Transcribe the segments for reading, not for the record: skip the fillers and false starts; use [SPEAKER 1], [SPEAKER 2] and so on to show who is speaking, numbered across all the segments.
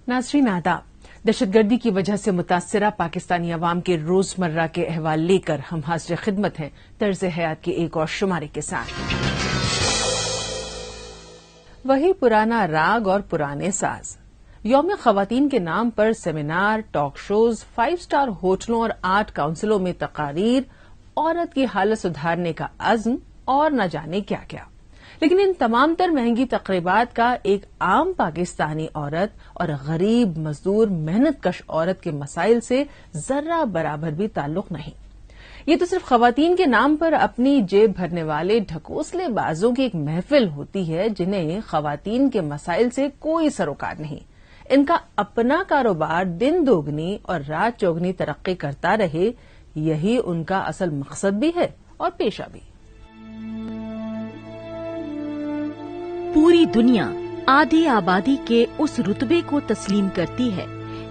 [SPEAKER 1] नाज़रीन आदाब। दहशतगर्दी की वजह से मुतासरा पाकिस्तानी अवाम के रोजमर्रा के अहवाल लेकर हम हाजिर खिदमत हैं तर्ज हयात के एक और शुमारे के साथ। वही पुराना राग और पुराने साज। यौम खवातीन के नाम पर सेमिनार, टॉक शोज, 5 स्टार होटलों और आर्ट काउंसिलों में तकारीर, औरत की हालत सुधारने का अज़्म और न जाने क्या क्या। लेकिन इन तमाम तर महंगी तकरीबात का एक आम पाकिस्तानी औरत और गरीब मजदूर मेहनत कश औरत के मसाइल से जर्रा बराबर भी ताल्लुक नहीं। ये तो सिर्फ खवातीन के नाम पर अपनी जेब भरने वाले ढकोसले बाजों की एक महफिल होती है जिन्हें खवातीन के मसाइल से कोई सरोकार नहीं। इनका अपना कारोबार दिन दोगुनी और रात चौगुनी तरक्की करता रहे, यही उनका असल मकसद भी है और पेशा भी।
[SPEAKER 2] पूरी दुनिया आधी आबादी के उस रुतबे को तस्लीम करती है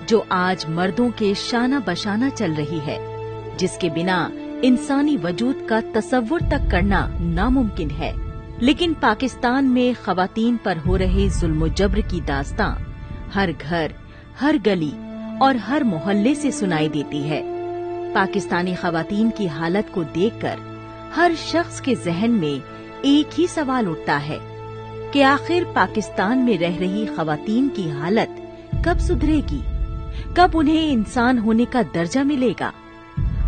[SPEAKER 2] जो आज मर्दों के शाना बशाना चल रही है, जिसके बिना इंसानी वजूद का तसव्वुर तक करना नामुमकिन है। लेकिन पाकिस्तान में खवातीन पर हो रहे जुल्म जब्र की दास्तां हर घर, हर गली और हर मोहल्ले से सुनाई देती है। पाकिस्तानी खवातीन की हालत को देखकर हर शख्स के जहन में एक ही सवाल उठता है कि आखिर पाकिस्तान में रह रही खवातीन की हालत कब सुधरेगी, कब उन्हें इंसान होने का दर्जा मिलेगा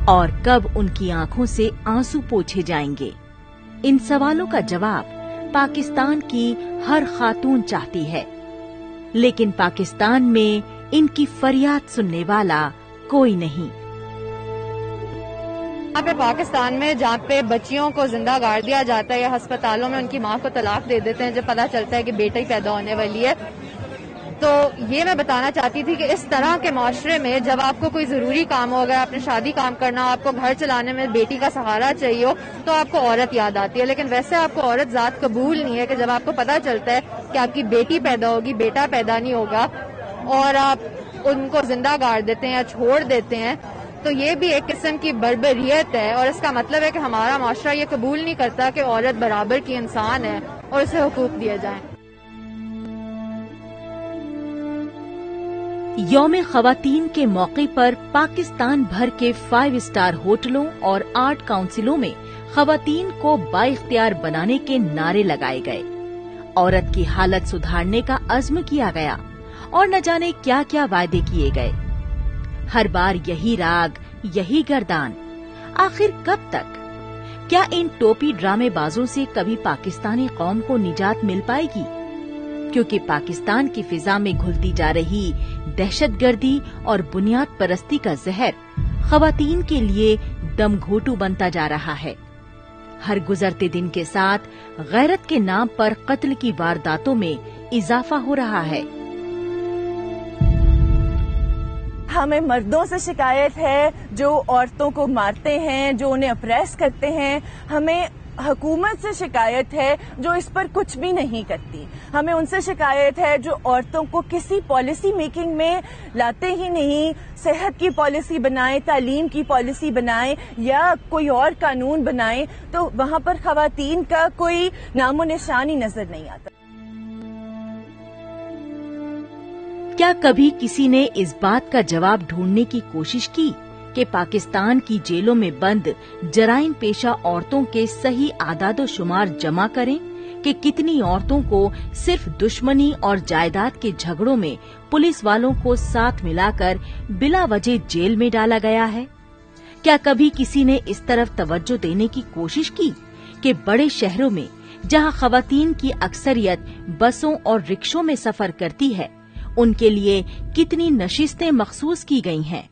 [SPEAKER 2] और कब उनकी आंखों से आंसू पोंछे जाएंगे। इन सवालों का जवाब पाकिस्तान की हर खातून चाहती है, लेकिन पाकिस्तान में इनकी फरियाद सुनने वाला कोई नहीं।
[SPEAKER 3] यहाँ पे पाकिस्तान में जहाँ पे बच्चियों को जिंदा गाड़ दिया जाता है या अस्पतालों में उनकी माँ को तलाक दे देते हैं जब पता चलता है कि बेटा ही पैदा होने वाली है, तो ये मैं बताना चाहती थी कि इस तरह के माशरे में जब आपको कोई जरूरी काम हो, अगर आपने शादी काम करना हो, आपको घर चलाने में बेटी का सहारा चाहिए हो, तो आपको औरत याद आती है। लेकिन वैसे आपको औरत जात कबूल नहीं है कि जब आपको पता चलता है कि आपकी बेटी पैदा होगी, बेटा पैदा नहीं होगा और आप उनको जिंदा गाड़ देते हैं या छोड़ देते हैं, तो ये भी एक किस्म की बर्बरियत है। और इसका मतलब है कि हमारा माशरा ये कबूल नहीं करता कि औरत बराबर की इंसान है और उसे हुकूक दिए जाएं।
[SPEAKER 2] यौम खवातीन के मौके पर पाकिस्तान भर के 5 स्टार होटलों और आर्ट काउंसिलों में खवातीन को बाइख्तियार बनाने के नारे लगाए गए, औरत की हालत सुधारने का अज़्म किया गया और न जाने क्या क्या वायदे किए गए। हर बार यही राग, यही गर्दान। आखिर कब तक? क्या इन टोपी ड्रामेबाजों से कभी पाकिस्तानी कौम को निजात मिल पाएगी? क्योंकि पाकिस्तान की फिजा में घुलती जा रही दहशतगर्दी और बुनियाद परस्ती का जहर खवातीन के लिए दमघोटू बनता जा रहा है। हर गुजरते दिन के साथ गैरत के नाम पर कत्ल की वारदातों में इजाफा हो रहा है।
[SPEAKER 4] हमें मर्दों से शिकायत है जो औरतों को मारते हैं, जो उन्हें अप्रेस करते हैं। हमें हुकूमत से शिकायत है जो इस पर कुछ भी नहीं करती। हमें उनसे शिकायत है जो औरतों को किसी पॉलिसी मेकिंग में लाते ही नहीं। सेहत की पॉलिसी बनाएं, तालीम की पॉलिसी बनाएं या कोई और कानून बनाएं, तो वहां पर खवातीन का कोई नामो निशान ही नजर नहीं आता।
[SPEAKER 2] क्या कभी किसी ने इस बात का जवाब ढूंढने की कोशिश की कि पाकिस्तान की जेलों में बंद जराइम पेशा औरतों के सही आदादो शुमार जमा करें कि कितनी औरतों को सिर्फ दुश्मनी और जायदाद के झगड़ों में पुलिस वालों को साथ मिलाकर बिला वजह जेल में डाला गया है? क्या कभी किसी ने इस तरफ तवज्जो देने की कोशिश की कि बड़े शहरों में जहां खवातीन की अक्सरियत बसों और रिक्शों में सफर करती है, उनके लिए कितनी नशिस्तें मखसूस की गई हैं?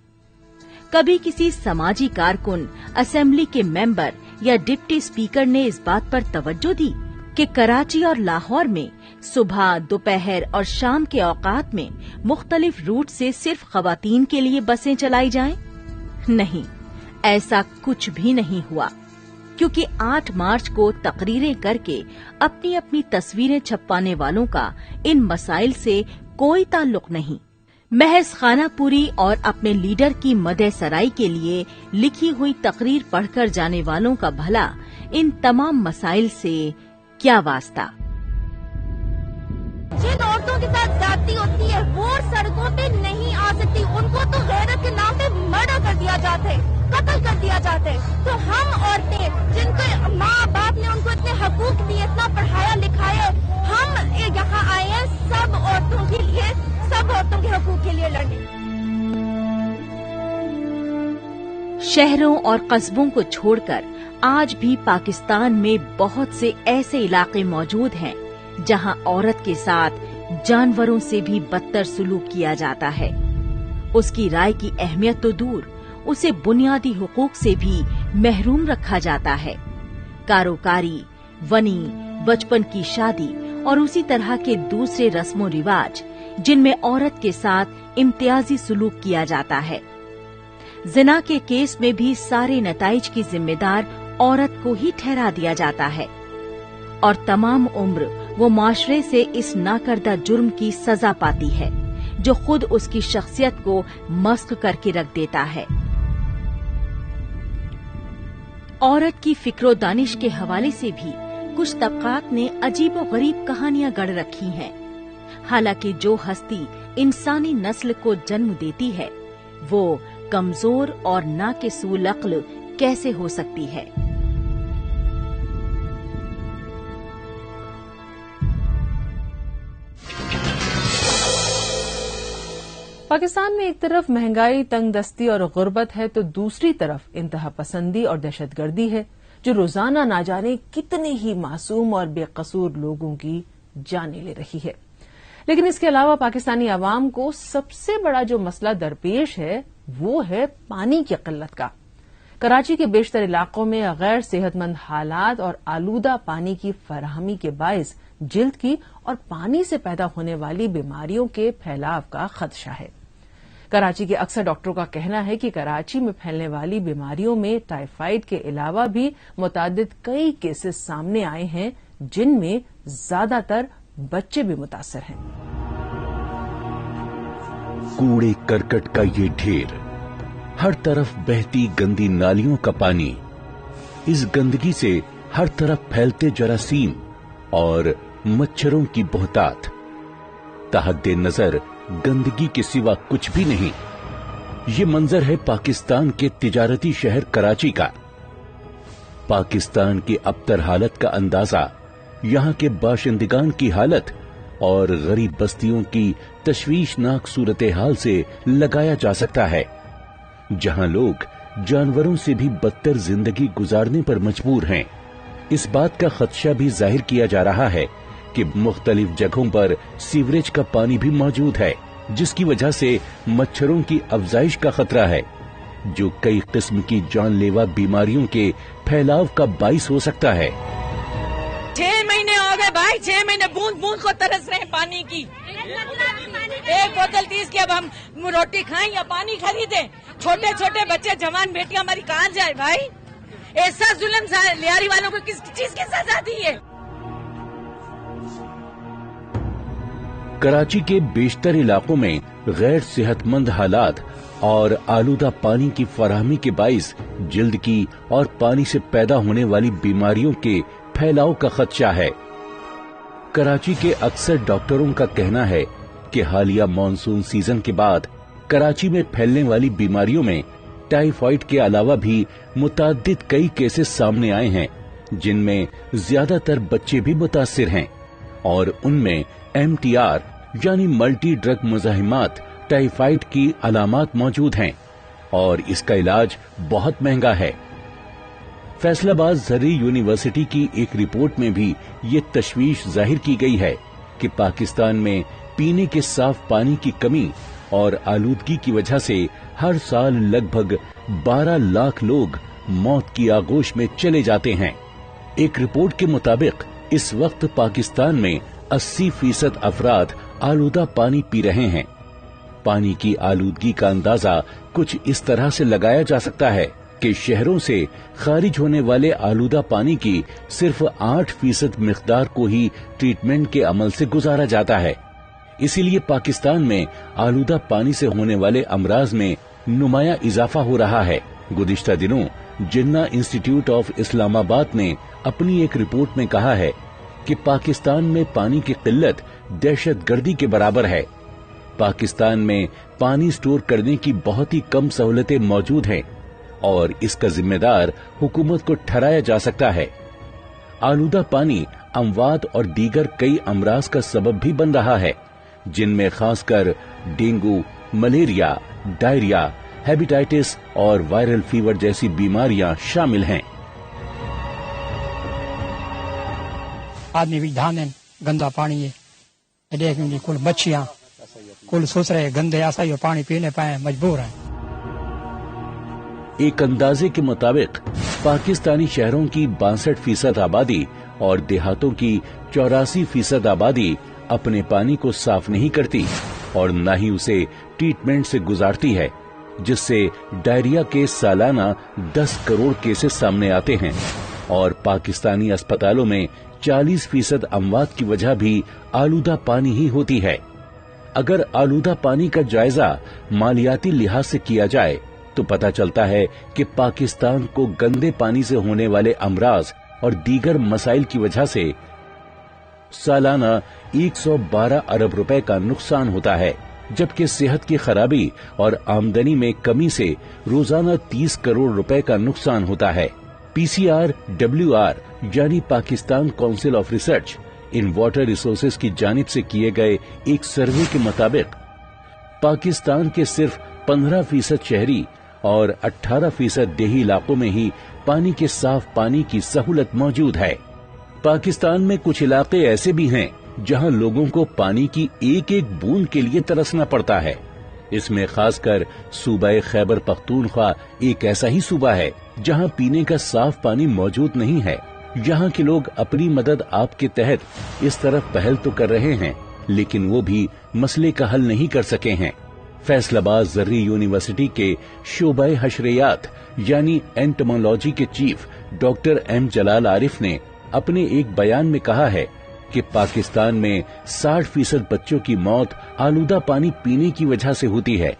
[SPEAKER 2] कभी किसी समाजी कारकुन, असेंबली के मेंबर या डिप्टी स्पीकर ने इस बात पर तवज्जो दी कि कराची और लाहौर में सुबह, दोपहर और शाम के औकात में मुख्तलिफ रूट से सिर्फ खवातीन के लिए बसें चलाई जाएं? नहीं, ऐसा कुछ भी नहीं हुआ, क्योंकि 8 मार्च को तकरीरें करके अपनी अपनी तस्वीरें छपवाने वालों का इन मसाइल से कोई ताल्लुक नहीं। महज खानापुरी और अपने लीडर की मदह सराई के लिए लिखी हुई तकरीर पढ़कर जाने वालों का भला इन तमाम मसाइल से क्या वास्ता।
[SPEAKER 3] जिन
[SPEAKER 5] عورتوں کے ساتھ زیادتی ہوتی ہے وہ سڑکوں پہ نہیں آ سکتی، ان کو تو غیرت کے نام پہ مرڈر کر دیا جاتا ہے، قتل کر دیا جاتا ہے۔ تو ہم عورتیں جن کے ماں باپ نے ان کو اتنے حقوق دیے، اتنا پڑھایا لکھایا، ہم یہاں آئے ہیں سب عورتوں کے لیے، سب عورتوں کے حقوق کے لیے لڑنے۔
[SPEAKER 2] شہروں اور قصبوں کو چھوڑ کر آج بھی پاکستان میں بہت سے ایسے علاقے موجود ہیں جہاں عورت کے ساتھ جانوروں سے بھی بدتر سلوک کیا جاتا ہے۔ اس کی رائے کی اہمیت تو دور، اسے بنیادی حقوق سے بھی محروم رکھا جاتا ہے۔ کاروکاری، ونی، بچپن کی شادی اور اسی طرح کے دوسرے رسم و رواج جن میں عورت کے ساتھ امتیازی سلوک کیا جاتا ہے۔ زنا کے کیس میں بھی سارے نتائج کی ذمہ دار عورت کو ہی ٹھہرا دیا جاتا ہے اور تمام عمر وہ معاشرے سے اس ناکردہ جرم کی سزا پاتی ہے جو خود اس کی شخصیت کو مسخ کر کے رکھ دیتا ہے۔ عورت کی فکر و دانش کے حوالے سے بھی کچھ طبقات نے عجیب و غریب کہانیاں گڑھ رکھی ہیں، حالانکہ جو ہستی انسانی نسل کو جنم دیتی ہے وہ کمزور اور ناقص العقل کیسے ہو سکتی ہے؟
[SPEAKER 1] پاکستان میں ایک طرف مہنگائی، تنگ دستی اور غربت ہے تو دوسری طرف انتہا پسندی اور دہشت گردی ہے جو روزانہ نہ جانے کتنے ہی معصوم اور بے قصور لوگوں کی جانیں لے رہی ہے۔ لیکن اس کے علاوہ پاکستانی عوام کو سب سے بڑا جو مسئلہ درپیش ہے وہ ہے پانی کی قلت کا۔ کراچی کے بیشتر علاقوں میں غیر صحت مند حالات اور آلودہ پانی کی فراہمی کے باعث جلد کی اور پانی سے پیدا ہونے والی بیماریوں کے پھیلاؤ کا خدشہ ہے۔ کراچی کے اکثر ڈاکٹروں کا کہنا ہے کہ کراچی میں پھیلنے والی بیماریوں میں ٹائیفائڈ کے علاوہ بھی متعدد کئی کیسز سامنے آئے ہیں جن میں زیادہ تر بچے بھی متاثر ہیں۔
[SPEAKER 6] کوڑے کرکٹ کا یہ ڈھیر، ہر طرف بہتی گندی نالیوں کا پانی، اس گندگی سے ہر طرف پھیلتے جراثیم اور مچھروں کی بہتات، تحت نظر گندگی کے سوا کچھ بھی نہیں۔ یہ منظر ہے پاکستان کے تجارتی شہر کراچی کا۔ پاکستان کی ابتر حالت کا اندازہ یہاں کے باشندگان کی حالت اور غریب بستیوں کی تشویشناک صورتحال سے لگایا جا سکتا ہے، جہاں لوگ جانوروں سے بھی بدتر زندگی گزارنے پر مجبور ہیں۔ اس بات کا خدشہ بھی ظاہر کیا جا رہا ہے کہ مختلف جگہوں پر سیوریج کا پانی بھی موجود ہے، جس کی وجہ سے مچھروں کی افزائش کا خطرہ ہے، جو کئی قسم کی جان لیوا بیماریوں کے پھیلاؤ کا باعث ہو سکتا ہے۔
[SPEAKER 7] 6 مہینے ہو گئے بھائی، 6 مہینے بوند بوند کو ترس رہے ہیں پانی کی۔ ایک بوتل 30 کی، اب ہم روٹی کھائیں یا پانی خریدیں؟ چھوٹے چھوٹے بچے، جوان بیٹیاں ہماری کہاں جائے بھائی؟ ایسا ظلم لیاری والوں کو کس چیز کی سزا دی ہے؟
[SPEAKER 6] کراچی کے بیشتر علاقوں میں غیر صحت مند حالات اور آلودہ پانی کی فراہمی کے باعث جلد کی اور پانی سے پیدا ہونے والی بیماریوں کے پھیلاؤ کا خدشہ ہے۔ کراچی کے اکثر ڈاکٹروں کا کہنا ہے کہ حالیہ مانسون سیزن کے بعد کراچی میں پھیلنے والی بیماریوں میں ٹائیفائڈ کے علاوہ بھی متعدد کئی کیسز سامنے آئے ہیں جن میں زیادہ تر بچے بھی متاثر ہیں، اور ان میں MTR یعنی ملٹی ڈرگ مزاحمات ٹائیفائڈ کی علامات موجود ہیں، اور اس کا علاج بہت مہنگا ہے۔ فیصل آباد زرعی یونیورسٹی کی ایک رپورٹ میں بھی یہ تشویش ظاہر کی گئی ہے کہ پاکستان میں پینے کے صاف پانی کی کمی اور آلودگی کی وجہ سے ہر سال لگ بھگ 12 لاکھ لوگ موت کی آغوش میں چلے جاتے ہیں۔ ایک رپورٹ کے مطابق اس وقت پاکستان میں 80% افراد آلودہ پانی پی رہے ہیں۔ پانی کی آلودگی کا اندازہ کچھ اس طرح سے لگایا جا سکتا ہے کہ شہروں سے خارج ہونے والے آلودہ پانی کی صرف 8% مقدار کو ہی ٹریٹمنٹ کے عمل سے گزارا جاتا ہے۔ اسی لیے پاکستان میں آلودہ پانی سے ہونے والے امراض میں نمایاں اضافہ ہو رہا ہے۔ گزشتہ دنوں جنہ انسٹی ٹیوٹ آف اسلام آباد نے اپنی ایک رپورٹ میں کہا ہے کہ پاکستان میں پانی کی قلت دہشت گردی کے برابر ہے۔ پاکستان میں پانی سٹور کرنے کی بہت ہی کم سہولتیں موجود ہیں اور اس کا ذمہ دار حکومت کو ٹھہرایا جا سکتا ہے۔ آلودہ پانی اموات اور دیگر کئی امراض کا سبب بھی بن رہا ہے، جن میں خاص کر ڈینگو، ملیریا، ڈائریا، ہیپیٹائٹس اور وائرل فیور جیسی بیماریاں شامل ہیں۔
[SPEAKER 8] آدمی بھی دھان ہے گندا پانی ہے، دیکھ کل مچھیاں کل سوچ رہے گندے ایسا ہی پانی پینے پائے مجبور ہیں۔
[SPEAKER 6] ایک اندازے کے مطابق پاکستانی شہروں کی 62% آبادی اور دیہاتوں کی 84% آبادی اپنے پانی کو صاف نہیں کرتی اور نہ ہی اسے ٹریٹمنٹ سے گزارتی ہے، جس سے ڈائریا کے سالانہ 10 کروڑ کیسز سامنے آتے ہیں اور پاکستانی اسپتالوں میں 40% اموات کی وجہ بھی آلودہ پانی ہی ہوتی ہے۔ اگر آلودہ پانی کا جائزہ مالیاتی لحاظ سے کیا جائے تو پتہ چلتا ہے کہ پاکستان کو گندے پانی سے ہونے والے امراض اور دیگر مسائل کی وجہ سے سالانہ 112 ارب روپے کا نقصان ہوتا ہے، جبکہ صحت کی خرابی اور آمدنی میں کمی سے روزانہ 30 کروڑ روپے کا نقصان ہوتا ہے۔ PCRWR یعنی Pakistan council of research in water resources کی جانب سے کیے گئے ایک سروے کے مطابق پاکستان کے صرف 15% شہری اور 18% دیہی علاقوں میں ہی پانی کے صاف پانی کی سہولت موجود ہے۔ پاکستان میں کچھ علاقے ایسے بھی ہیں جہاں لوگوں کو پانی کی ایک ایک بوند کے لیے ترسنا پڑتا ہے۔ اس میں خاص کر صوبہ خیبر پختونخوا ایک ایسا ہی صوبہ ہے جہاں پینے کا صاف پانی موجود نہیں ہے۔ یہاں کے لوگ اپنی مدد آپ کے تحت اس طرف پہل تو کر رہے ہیں، لیکن وہ بھی مسئلے کا حل نہیں کر سکے ہیں۔ فیصل آباد زرعی یونیورسٹی کے شعبہ حشریات یعنی اینٹمولوجی کے چیف ڈاکٹر ایم جلال عارف نے اپنے ایک بیان میں کہا ہے کہ پاکستان میں 60% بچوں کی موت آلودہ پانی پینے کی وجہ سے ہوتی ہے۔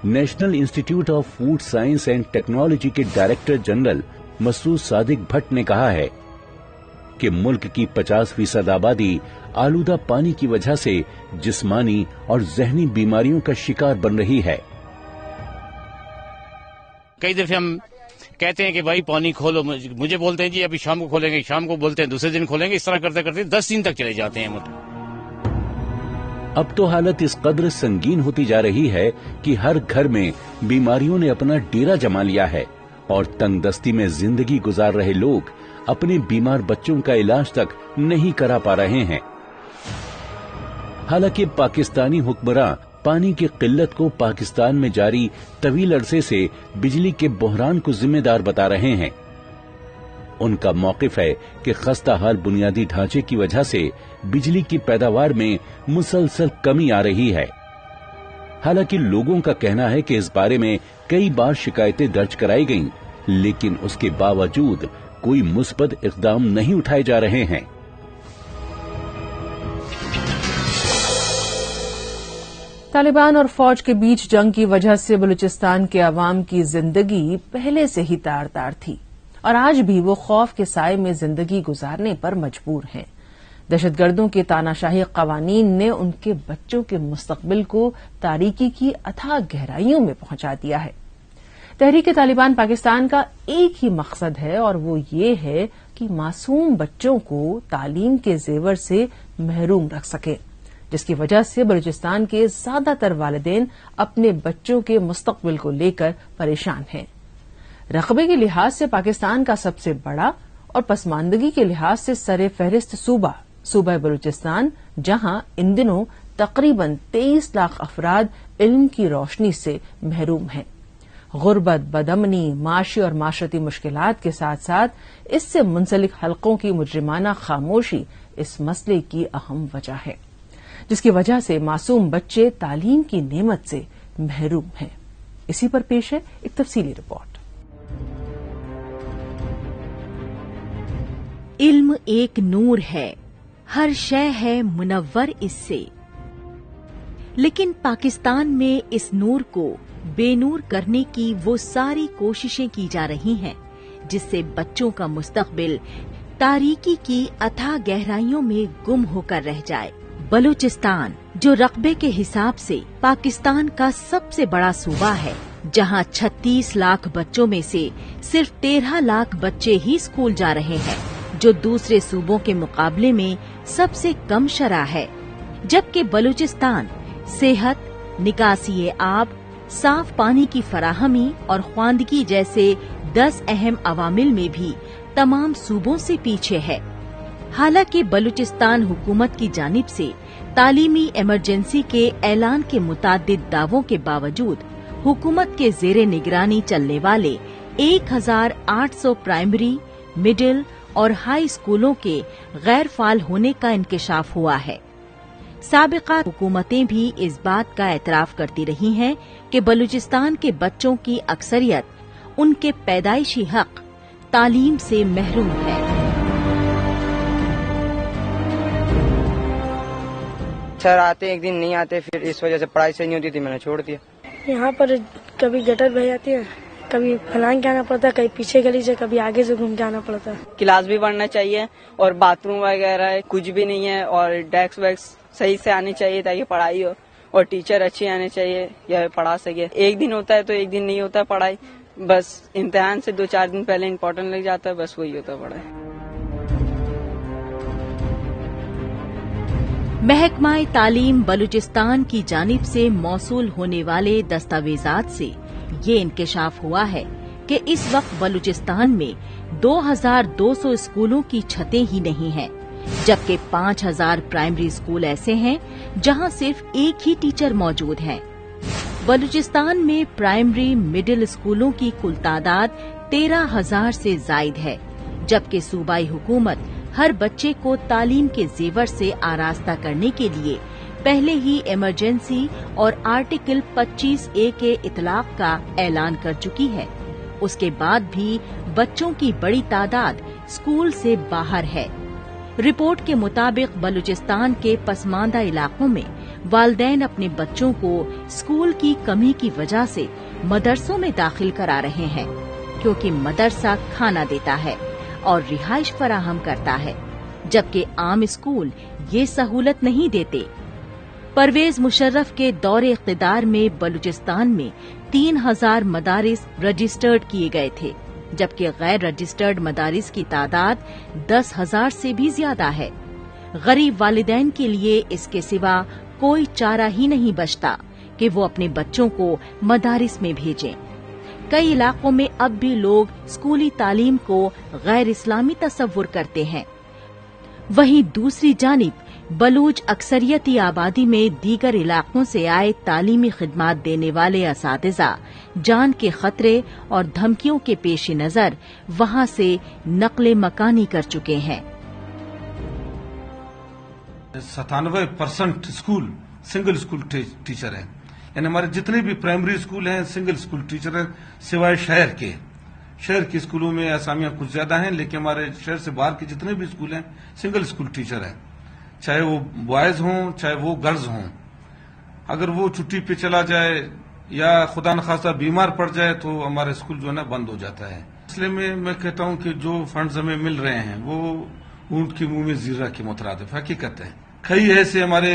[SPEAKER 6] National institute of food science and technology کے ڈائریکٹر جنرل مسعود صادق بھٹ نے کہا ہے کہ ملک کی 50% آبادی آلودہ پانی کی وجہ سے جسمانی اور ذہنی بیماریوں کا شکار بن رہی ہے۔
[SPEAKER 9] کئی دفعہ ہم کہتے ہیں کہ بھائی پانی کھولو، مجھے بولتے ہیں جی ابھی شام کو کھولیں گے، شام کو بولتے ہیں دوسرے دن کھولیں گے، اس طرح کرتے کرتے 10 دن تک چلے جاتے ہیں۔
[SPEAKER 6] اب تو حالت اس قدر سنگین ہوتی جا رہی ہے کہ ہر گھر میں بیماریوں نے اپنا ڈیرا جما لیا ہے اور تنگ دستی میں زندگی گزار رہے لوگ اپنے بیمار بچوں کا علاج تک نہیں کرا پا رہے ہیں۔ حالانکہ پاکستانی حکمراں پانی کی قلت کو پاکستان میں جاری طویل عرصے سے بجلی کے بحران کو ذمہ دار بتا رہے ہیں۔ ان کا موقف ہے کہ خستہ حال بنیادی ڈھانچے کی وجہ سے بجلی کی پیداوار میں مسلسل کمی آ رہی ہے۔ حالانکہ لوگوں کا کہنا ہے کہ اس بارے میں کئی بار شکایتیں درج کرائی گئیں، لیکن اس کے باوجود کوئی مثبت اقدام نہیں اٹھائے جا رہے ہیں۔
[SPEAKER 1] طالبان اور فوج کے بیچ جنگ کی وجہ سے بلوچستان کے عوام کی زندگی پہلے سے ہی تار تار تھی اور آج بھی وہ خوف کے سائے میں زندگی گزارنے پر مجبور ہیں۔ دہشت گردوں کے تاناشاہی قوانین نے ان کے بچوں کے مستقبل کو تاریکی کی اتھاہ گہرائیوں میں پہنچا دیا ہے۔ تحریک طالبان پاکستان کا ایک ہی مقصد ہے اور وہ یہ ہے کہ معصوم بچوں کو تعلیم کے زیور سے محروم رکھ سکے، جس کی وجہ سے بلوچستان کے زیادہ تر والدین اپنے بچوں کے مستقبل کو لے کر پریشان ہیں۔ رقبے کے لحاظ سے پاکستان کا سب سے بڑا اور پسماندگی کے لحاظ سے سر فہرست صوبہ بلوچستان، جہاں ان دنوں تقریباً 23 لاکھ افراد علم کی روشنی سے محروم ہیں۔ غربت، بدامنی، معاشی اور معاشرتی مشکلات کے ساتھ ساتھ اس سے منسلک حلقوں کی مجرمانہ خاموشی اس مسئلے کی اہم وجہ ہے، جس کی وجہ سے معصوم بچے تعلیم کی نعمت سے محروم ہیں۔ اسی پر پیش ہے ایک تفصیلی رپورٹ۔
[SPEAKER 2] علم ایک نور ہے، ہر شے ہے منور اس سے، لیکن پاکستان میں اس نور کو بے نور کرنے کی وہ ساری کوششیں کی جا رہی ہیں جس سے بچوں کا مستقبل तारीकी की अथाह गहराइयों में गुम होकर रह जाए। बलूचिस्तान, जो रकबे के हिसाब से पाकिस्तान का सबसे बड़ा सूबा है, जहां 36 लाख बच्चों में से सिर्फ 13 लाख बच्चे ही स्कूल जा रहे हैं, जो दूसरे सूबों के मुकाबले में सबसे कम शरह है, जबकि बलूचिस्तान सेहत, निकासी आब, साफ पानी की फराहमी और ख्वांदगी जैसे 10 अहम अवामिल में भी तमाम सूबों से पीछे है। हालांकि बलूचिस्तान हुकूमत की जानिब से तालीमी इमरजेंसी के ऐलान के मुताद्दिद दावों के बावजूद हुकूमत के ज़ेरे निगरानी चलने वाले 1800 प्राइमरी, मिडिल और हाई स्कूलों के गैर फाल होने का इंकशाफ हुआ है। साबिका हुकूमतें भी इस बात का एतराफ करती रही हैं कि बलूचिस्तान के बच्चों की अक्सरियत उनके पैदाइशी हक तालीम से महरूम है।
[SPEAKER 10] सर आते एक दिन नहीं आते, फिर इस वजह से पढ़ाई सही नहीं होती थी, मैंने छोड़ दिया।
[SPEAKER 11] यहाँ पर कभी गटर बह जाती है, कभी फलांग के आना पड़ता है, कभी पीछे गली से, कभी आगे से घूम के आना पड़ता है।
[SPEAKER 10] क्लास भी बढ़ना चाहिए और बाथरूम वगैरह कुछ भी नहीं है, और डेस्क वैक्स सही से आनी चाहिए ताकि पढ़ाई हो, और टीचर अच्छे आने चाहिए या पढ़ा सके। एक दिन होता है तो एक दिन नहीं होता पढ़ाई, बस इम्तिहान से 2-4 दिन पहले इम्पोर्टेंट लग जाता है, बस वही होता है पढ़ाई।
[SPEAKER 2] महकमा-ए तालीम बलूचिस्तान की जानिब से मौसूल होने वाले दस्तावेजात से ये इंकशाफ हुआ है कि इस वक्त बलूचिस्तान में 2200 स्कूलों की छतें ही नहीं हैं, जबकि 5000 प्राइमरी स्कूल ऐसे हैं जहां सिर्फ एक ही टीचर मौजूद हैं। बलूचिस्तान में प्राइमरी, मिडिल स्कूलों की कुल तादाद 13,000 से जायद है, जबकि सूबाई हुकूमत हर बच्चे को तालीम के जेवर से आरास्ता करने के लिए पहले ही इमरजेंसी और आर्टिकल 25A के इतलाक का ऐलान कर चुकी है। उसके बाद भी बच्चों की बड़ी तादाद स्कूल से बाहर है। रिपोर्ट के मुताबिक बलूचिस्तान के पसमानदा इलाकों में वालिदैन अपने बच्चों को स्कूल की कमी की वजह से मदरसों में दाखिल करा रहे हैं, क्योंकि मदरसा खाना देता है और रिहाइश फराहम करता है, जबकि आम स्कूल ये सहूलत नहीं देते। परवेज मुशर्रफ के दौरे इख्तिदार में बलूचिस्तान में 3000 मदारिस रजिस्टर्ड किए गए थे, जबकि गैर रजिस्टर्ड मदारिस की तादाद 10,000 से भी ज्यादा है। गरीब वालिदैन के लिए इसके सिवा कोई चारा ही नहीं बचता कि वो अपने बच्चों को मदारिस में भेजें। कई इलाकों में अब भी लोग स्कूली तालीम को गैर इस्लामी तस्वुर करते हैं। वहीं दूसरी जानिब बलूच अक्सरियती आबादी में दीगर इलाकों से आए तालीमी खिदमात देने वाले असातिज़ा जान के खतरे और धमकियों के पेश नजर वहां से नकले मकानी कर चुके हैं।
[SPEAKER 12] 97% स्कूल सिंगल स्कूल टीचर हैं, यानी हमारे जितने भी प्राइमरी स्कूल हैं सिंगल स्कूल टीचर हैं, सिवाय शहर के स्कूलों में असामियां कुछ ज्यादा हैं, लेकिन हमारे शहर से बाहर के जितने भी स्कूल हैं सिंगल स्कूल टीचर हैं, चाहे वो बॉयज हों चाहे वो गर्ल्स हों। अगर वो छुट्टी पे चला जाए या खुदा न खास्ता बीमार पड़ जाए तो हमारा स्कूल जो है ना बंद हो जाता है। इसलिए मैं कहता हूं कि जो फंड्स हमें मिल रहे हैं वो ऊंट के मुंह में जीरा के मुतरादिफ हकीकत है। कई ऐसे हमारे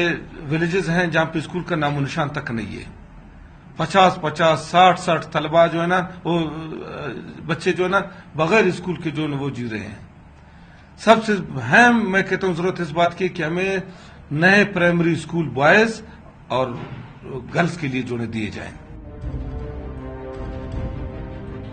[SPEAKER 12] विलेजेस हैं जहां पे स्कूल का नामो निशान तक नहीं है। 50-50, 60-60 तलबा जो है ना वो बच्चे जो है ना बगैर स्कूल के जो है वो जी रहे हैं। सबसे अहम मैं कहता हूं जरूरत इस बात की कि हमें नए प्राइमरी स्कूल बॉयज और गर्ल्स के लिए जो है दिए जाएं।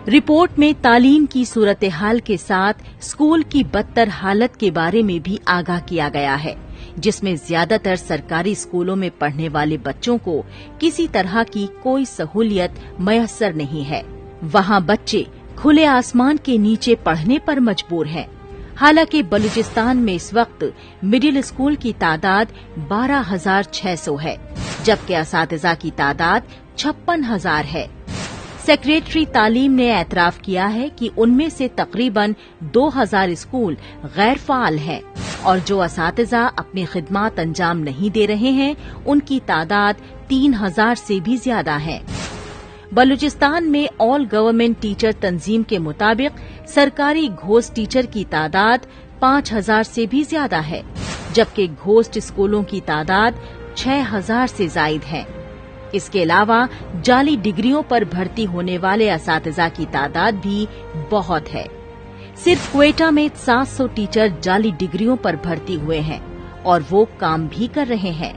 [SPEAKER 2] रिपोर्ट में तालीम की सूरत हाल के साथ स्कूल की बदतर हालत के बारे में भी आगाह किया गया है, जिसमें ज्यादातर सरकारी स्कूलों में पढ़ने वाले बच्चों को किसी तरह की कोई सहूलियत मयस्सर नहीं है। वहां बच्चे खुले आसमान के नीचे पढ़ने पर मजबूर हैं। हालांकि बलूचिस्तान में इस वक्त मिडिल स्कूल की तादाद 12,600 है, जबकि असातिज़ा की तादाद 56,000 है। सेक्रेटरी तालीम ने एतराफ किया है कि उनमें से तकरीबन 2,000 स्कूल गैर फाल हैं और जो असातिज़ा अपनी खिदमात अंजाम नहीं दे रहे हैं उनकी तादाद 3,000 से भी ज्यादा है। बलूचिस्तान में ऑल गवर्नमेंट टीचर तंजीम के मुताबिक सरकारी घोष टीचर की तादाद 5,000 से भी ज्यादा है, जबकि घोस्ट स्कूलों की तादाद 6,000 से जायद है। इसके अलावा जाली डिग्रियों पर भर्ती होने वाले असातिज़ा की तादाद भी बहुत है। सिर्फ क्वेटा में 700 टीचर जाली डिग्रियों पर भर्ती हुए हैं और वो काम भी कर रहे हैं।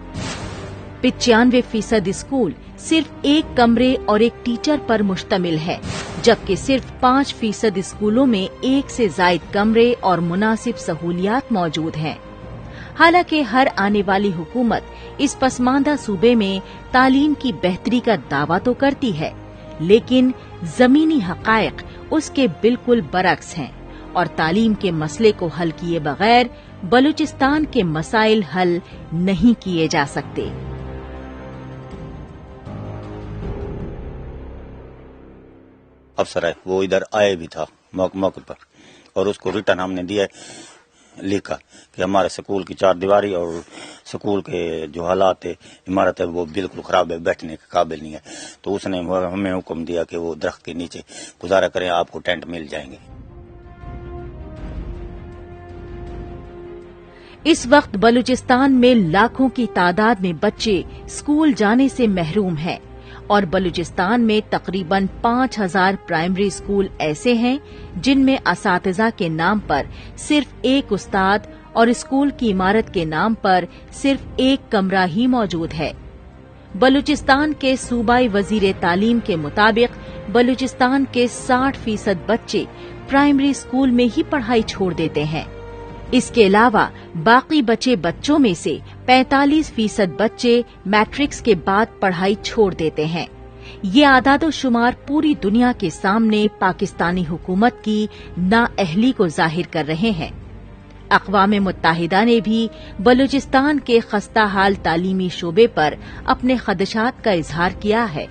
[SPEAKER 2] 95% स्कूल सिर्फ एक कमरे और एक टीचर पर मुश्तमिल है, जबकि सिर्फ 5% स्कूलों में एक से जायद कमरे और मुनासिब सहूलियात मौजूद हैं। हालांकि हर आने वाली हुकूमत इस पसमानदा सूबे में तालीम की बेहतरी का दावा तो करती है, लेकिन जमीनी हकायक उसके बिल्कुल बरक्स हैं और तालीम के मसले को हल किए बगैर बलूचिस्तान के मसाइल हल नहीं किए जा सकते।
[SPEAKER 13] अफसर है वो इधर आए भी था मौके पर, और उसको रिटर्न हमने दिया लिखा कि हमारे स्कूल की 4 दीवारी और स्कूल के जो हालात है, इमारत है, वो बिल्कुल खराब है, बैठने के काबिल नहीं है। तो उसने हमें हुक्म दिया कि वो दरख्त के नीचे गुजारा करें, आपको टेंट मिल जाएंगे।
[SPEAKER 2] इस वक्त बलूचिस्तान में लाखों की तादाद में बच्चे स्कूल जाने से महरूम हैं और बलूचिस्तान में तकरीबन 5,000 प्राइमरी स्कूल ऐसे हैं जिनमें असातिज़ा के नाम पर सिर्फ एक उस्ताद और स्कूल की इमारत के नाम पर सिर्फ एक कमरा ही मौजूद है। बलूचिस्तान के सूबाई वजीर तालीम के मुताबिक बलूचिस्तान के 60% बच्चे प्राइमरी स्कूल में ही पढ़ाई छोड़ देते हैं। इसके अलावा बाकी बचे बच्चों में से 45% बच्चे मैट्रिक्स के बाद पढ़ाई छोड़ देते हैं। ये आदादोशुमार पूरी दुनिया के सामने पाकिस्तानी हुकूमत की नाअहली को जाहिर कर रहे हैं। अक़वाम मुत्तहिदा ने भी बलूचिस्तान के खस्ता हाल तालीमी शोबे पर अपने खदशात का इजहार किया है,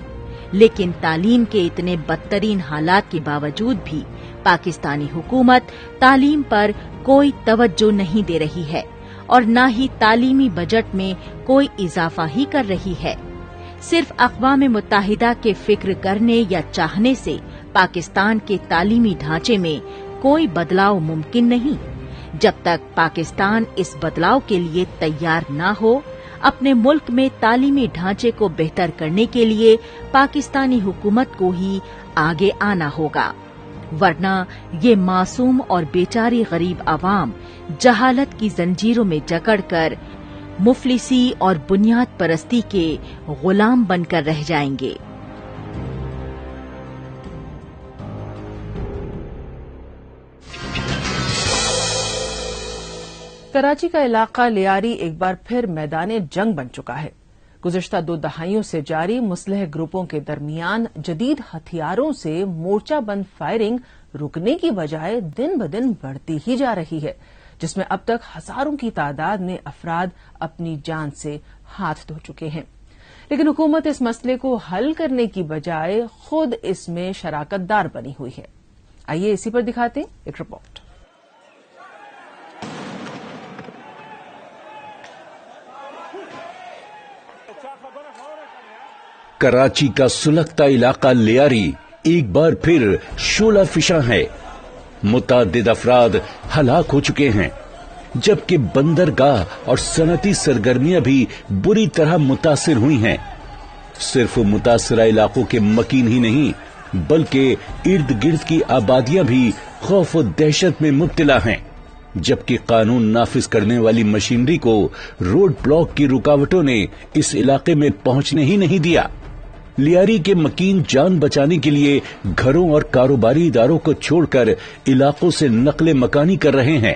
[SPEAKER 2] लेकिन तालीम के इतने बदतरीन हालात के बावजूद भी पाकिस्तानी हुकूमत तालीम पर कोई तवज्जो नहीं दे रही है और न ही तालीमी बजट में कोई इजाफा ही कर रही है। सिर्फ अक़वाम मुत्तहिदा के फिक्र करने या चाहने से पाकिस्तान के तालीमी ढांचे में कोई बदलाव मुमकिन नहीं। जब तक पाकिस्तान इस बदलाव के लिए तैयार न हो, अपने मुल्क में तालीमी ढांचे को बेहतर करने के लिए पाकिस्तानी हुकूमत को ही आगे आना होगा, वरना ये मासूम और बेचारी गरीब आवाम जहालत की जंजीरों में जकड़कर मुफलिसी और बुनियाद परस्ती के गुलाम बनकर रह जाएंगे।
[SPEAKER 1] कराची का इलाका लियारी एक बार फिर मैदान जंग बन चुका है। गुज़िश्ता 2 दहाइयों से जारी मुसलह ग्रुपों के दरमियान जदीद हथियारों से मोर्चा बंद फायरिंग रुकने की बजाय दिन ब दिन बढ़ती ही जा रही है, जिसमें अब तक हजारों की तादाद में अफराद अपनी जान से हाथ धो चुके हैं। लेकिन हुकूमत इस मसले को हल करने की बजाय खुद इसमें शराकतदार बनी हुई है। आइए इसी पर दिखाते हैं एक रिपोर्ट।
[SPEAKER 6] कराची का सुलगता इलाका लियारी एक बार फिर शोला फिशा है। मुतादिद अफराद हलाक हो चुके हैं, जबकि बंदरगाह और सनती सरगर्मियां भी बुरी तरह मुतासिर हुई हैं। सिर्फ मुतासरा इलाकों के मकीन ही नहीं, बल्कि इर्द गिर्द की आबादियां भी खौफ और दहशत में मुब्तला हैं, जबकि कानून नाफिज करने वाली मशीनरी को रोड ब्लॉक की रुकावटों ने इस इलाके में पहुंचने ही नहीं दिया। लियारी के मकीन जान बचाने के लिए घरों और कारोबारी इदारों को छोड़कर इलाकों से नकले मकानी कर रहे हैं।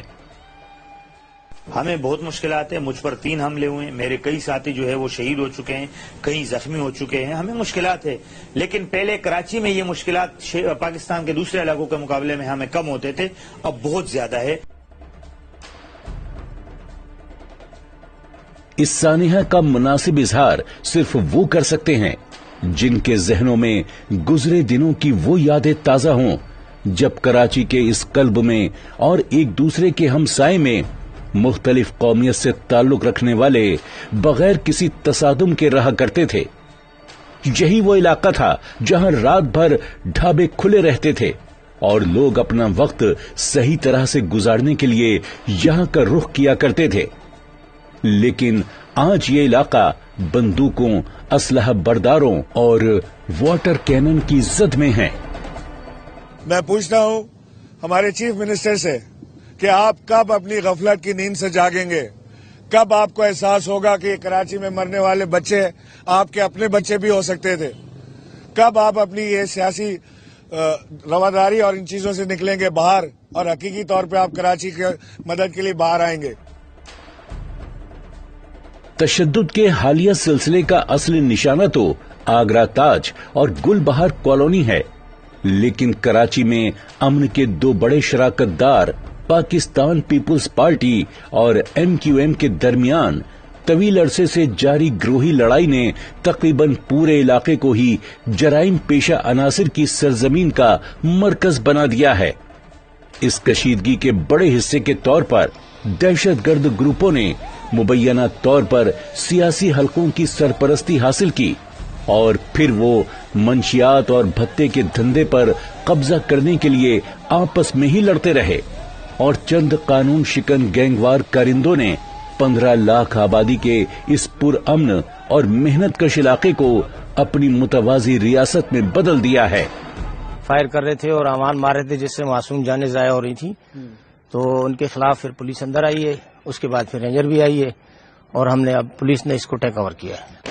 [SPEAKER 14] हमें बहुत मुश्किलात है। मुझ पर 3 हमले हुए, मेरे कई साथी जो है वो शहीद हो चुके हैं, कई जख्मी हो चुके हैं। हमें मुश्किलात है, लेकिन पहले कराची में ये मुश्किलात पाकिस्तान के दूसरे इलाकों के मुकाबले में हमें कम होते थे, अब बहुत ज्यादा है।
[SPEAKER 6] इस सानिहा का मुनासिब इजहार सिर्फ वो कर सकते हैं जिनके जहनों में गुजरे दिनों की वो यादें ताजा हों, जब कराची के इस कल्ब में और एक दूसरे के हमसाए में मुख्तलिफ कौमियत से ताल्लुक रखने वाले बगैर किसी तसादुम के रहा करते थे। यही वो इलाका था जहां रात भर ढाबे खुले रहते थे और लोग अपना वक्त सही तरह से गुजारने के लिए यहाँ का रुख किया करते थे। लेकिन आज ये इलाका बंदूकों, असलहा बरदारों और वाटर कैनन की जद में है।
[SPEAKER 15] मैं पूछता हूँ हमारे चीफ मिनिस्टर से कि आप कब अपनी गफलत की नींद से जागेंगे, कब आपको एहसास होगा कि कराची में मरने वाले बच्चे आपके अपने बच्चे भी हो सकते थे, कब आप अपनी ये सियासी रवादारी और इन चीजों से निकलेंगे बाहर और हकीकी तौर पे आप कराची की मदद के लिए बाहर आएंगे।
[SPEAKER 6] तशद्दुद के हालिया सिलसिले का असली निशाना तो आगरा ताज और गुलबहार कॉलोनी है, लेकिन कराची में अमन के दो बड़े शराकतदार पाकिस्तान पीपुल्स पार्टी और MQM के दरमियान तवील अरसे से जारी ग्रोही लड़ाई ने तकरीबन पूरे इलाके को ही जराइम पेशा अनासिर की सरजमीन का मरकज बना दिया है। इस कशीदगी के बड़े हिस्से के तौर पर दहशतगर्द ग्रुपों ने मुबैना तौर पर सियासी हलकों की सरपरस्ती हासिल की और फिर वो मंशियात और भत्ते के धंधे पर कब्जा करने के लिए आपस में ही लड़ते रहे और चंद कानून शिकन गैंगवार कारिंदों ने 15 लाख आबादी के इस पुरअमन और मेहनत कश इलाके को अपनी मुतवाजी रियासत में बदल दिया है।
[SPEAKER 16] फायर कर रहे थे और आवाम मार रहे थे जिससे मासूम जानें ज़ाया हो रही थी, तो उनके खिलाफ फिर पुलिस अंदर आई है, उसके बाद फिर रेंजर भी आई है और हमने अब पुलिस ने इसको टेक ओवर किया है।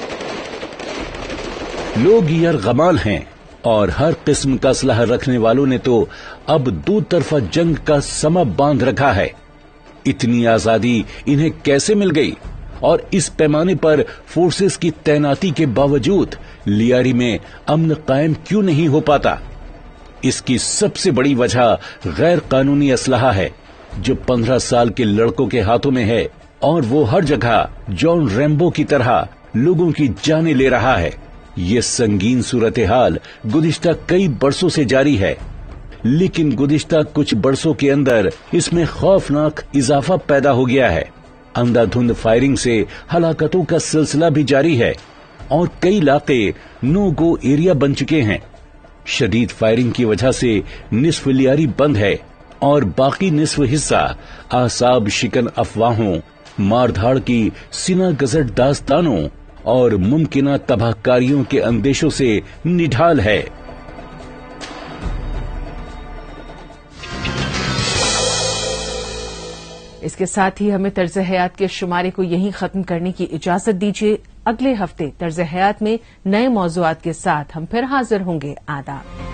[SPEAKER 6] लोग यरगमाल हैं और हर किस्म का असलहा रखने वालों ने तो अब दो तरफा जंग का समा बांध रखा है। इतनी आजादी इन्हें कैसे मिल गई और इस पैमाने पर फोर्सेस की तैनाती के बावजूद लियारी में अमन कायम क्यों नहीं हो पाता? इसकी सबसे बड़ी वजह गैर कानूनी असलहा है जो 15 साल के लड़कों के हाथों में है और वो हर जगह जॉन रैम्बो की तरह लोगों की जानें ले रहा है। ये संगीन सूरत हाल गुज़िश्ता कई बरसों से जारी है, लेकिन गुज़िश्ता कुछ बरसों के अंदर इसमें खौफनाक इजाफा पैदा हो गया है। अंधाधुंध फायरिंग से हलाकतों का सिलसिला भी जारी है और कई इलाके नो गो एरिया बन चुके हैं। शदीद फायरिंग की वजह से निस्फ लियारी बंद है और बाकी निस्फ हिस्सा आसाब शिकन अफवाहों, मारधाड़ की सिना गजट दास्तानों और मुमकिना तबाहकारियों के अंदेशों से निढाल है।
[SPEAKER 1] इसके साथ ही हमें तर्ज हयात के शुमारे को यहीं खत्म करने की इजाजत दीजिए। अगले हफ्ते तर्ज हयात में नए मौज़ूआत के साथ हम फिर हाजिर होंगे। आदाब।